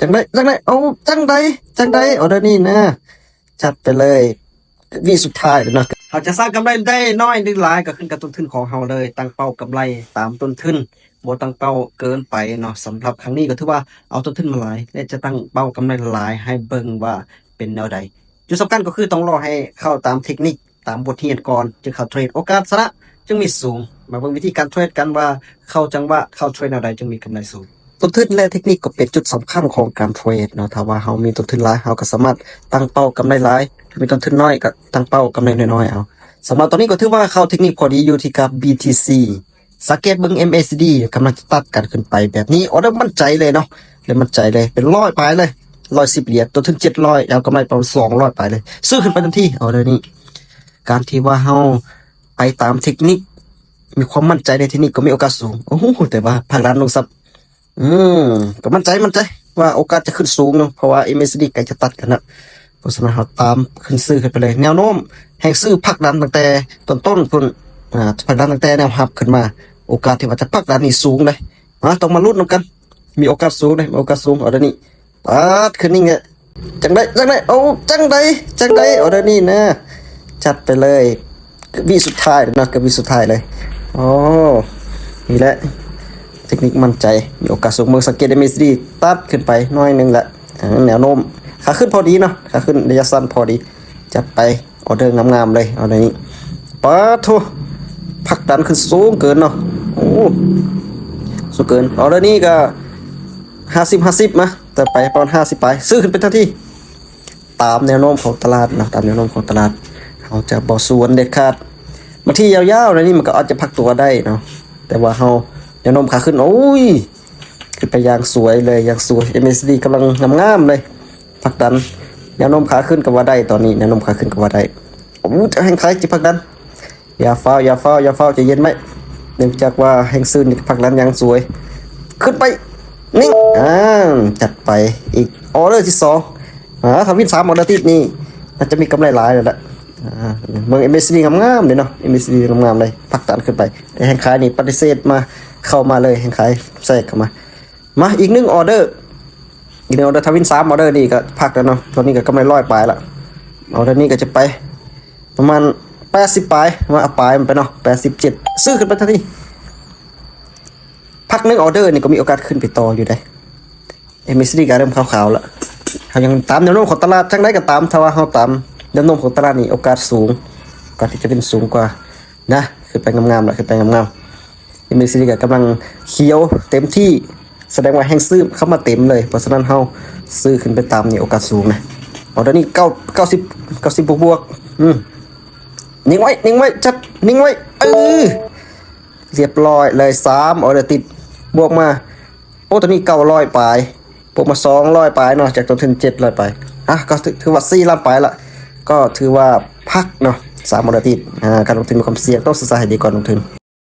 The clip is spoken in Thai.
จังได้เอาจังได้ออเดอร์นี่นะจัดไปเลยวีสุดท้ายเลยเนาะเราจะสร้างกำไรได้น้อยหรือหลายก็ขึ้นกับต้นทุนของเราเลยตั้งเป้ากำไรตามต้นทุนบ่ตั้งเป้าเกินไปเนาะสำหรับครั้งนี้ก็ถือว่าเอาต้นทุนมาหลายและจะตั้งเป้ากำไรหลายให้เบิ่งว่าเป็นแนวใดจุดสำคัญก็คือต้องรอให้เข้าตามเทคนิคตามบทเรียนก่อนจึงเข้าเทรดโอกาสชนะจึงมีสูงมาเบิ่งวิธีการเทรดกันว่าเข้าจังหวะเข้าเทรดแนวใดจึงมีกำไรสูงต้นทุนและเทคนิคก็เป็นจุดสำคัญของการเทรดเนาะถ้าว่าเรามีต้นทุนหลายเราก็สามารถตั้งเป้ากำไรหลายถ้ามีต้นทุนน้อยก็ตั้งเป้ากำไรน้อยๆเอาสำหรับตอนนี้ก็ถือว่าเข้าเทคนิคพอดีอยู่ที่กับ BTC สังเกตเบิ่ง MACD กำลังจะตัดกันขึ้นไปแบบนี้ออเดอร์มั่นใจเลยเนาะเลยมั่นใจเลยเป็น100ไปเลย110เหรียญต้นทุน700เอากำไรประมาณ200ไปเลยซื้อขึ้นไปทันทีออเดอร์นี้การที่ว่าเราไปตามเทคนิคมีความมั่นใจในเทคนิคก็มีโอกาสสูงโอ้โหแต่ว่าภาครัฐลงซับก็มั่นใจว่าโอกาสจะขึ้นสูงเนาะเพราะว่า MACD ใกล้จะตัดกันนะเพราะฉะนั้นเราตามขึ้นซื้อขึ้นไปเลยแนวโน้มแห่งซื้อพักดันตั้งแต่ต้นพุ่นพักดันตั้งแต่แนวหับขึ้นมาโอกาสที่ว่าจะพักดันนี่สูงเลยต้องมาลุ้นกันมีโอกาสสูงเลยมีโอกาสสูงเอาเดี๋ยวนี้ปัดขึ้นนี่ไงจังได้เอาจังได้เอาเดี๋ยวนี้นะจัดไปเลยวีสุดท้ายนะกับวีสุดท้ายเลยโอ้นี่แหละเทคนิคมั่นใจมีโอกาสสูงเมืองสังเกตได้มีสดีตัดขึ้นไปน้อยนึงแหละแนวโน้มขาขึ้นพอดีเนาะขาขึ้นระยะสั้นพอดีจัดไปออเดอร์งามๆเลยเอาในนี้ปัดโถพักดันขึ้นสูงเกินเนาะโอ้สูงเกินออเดอร์นี้ก็50มาแต่ไปประมาณ50ไปซื้อขึ้นไปทันทีตามแนวโน้มของตลาดนะตามแนวโน้มของตลาดเราจะบ่สวนเด็ดขาดบางทียาวๆในนี้มันก็อาจจะพักตัวได้เนาะแต่ว่าเราแนวโน้มขาขึ้นโอ้ยขึ้นไปอย่างสวยเลยอย่างสวย MACD กำลังงามๆเลยพักดันแนวโน้มขาขึ้นกับว่าได้ตอนนี้แนวโน้มขาขึ้นกับว่าได้โอ้จะแห่งขายจะพักดันอย่าเฝ้าใจเย็นไหมเนื่องจากว่าแห่งซื้อนี่พักดันอย่างสวยขึ้นไปนิ่งจัดไปอีกออเดอร์ที่2ทำวิน3ออเดอร์ติดนี่น่าจะมีกำไรหลายเลยละเมือง MACD งามๆเลยเนาะ MACD งามๆเลยพักดันขึ้นไปแต่แห่งขายนี่ปฏิเสธมาเข้ามาเลยแห่งขายแทรกเข้ามาอีก1ออเดอร์อีก1ออเดอร์ทวิน3ออเดอร์นี่ก็พักแล้วเนาะตอนนี้ก็กำไร100ปลายละออเดอร์นี้ก็จะไปประมาณ80ปลายมาเอาปลายมันไปเนาะ87ซื้อขึ้นไปทันทีพัก1ออเดอร์นี่ก็มีโอกาสขึ้นไปต่ออยู่ได้ MACD ก็เริ่มขาวๆแล้วเขายังตามแนวโน้มของตลาดจังได้ก็ตามถ้าว่าเฮาตามแนวโน้มของตลาดนี่โอกาสสูงโอกาสที่จะเป็นสูงกว่านะขึ้นไปงามๆแล้วขึ้นไปงามๆMACD ก็กำลังเขียวเต็มที่แสดงว่าแห้งซื้อเข้ามาเต็มเลยเพราะฉะนั้นเฮาซื้อขึ้นไปตามนี่โอกาสสูงนะเอาเดี๋ยวนี้90บวกนิ่งไว้จัดนิ่งไว้เรียบร้อยเลย3ออเดอร์ติดบวกมาโอ้ตอนนี้900ปลายบวกมา200ปลายเนาะจากต้นทุน700ปลายก็ถือว่า4ล้านปลายละก็ถือว่าพักเนาะ3ออเดอร์ติดการลงทุนมีความเสี่ยงต้องศึกษาให้ดีก่อนลงทุน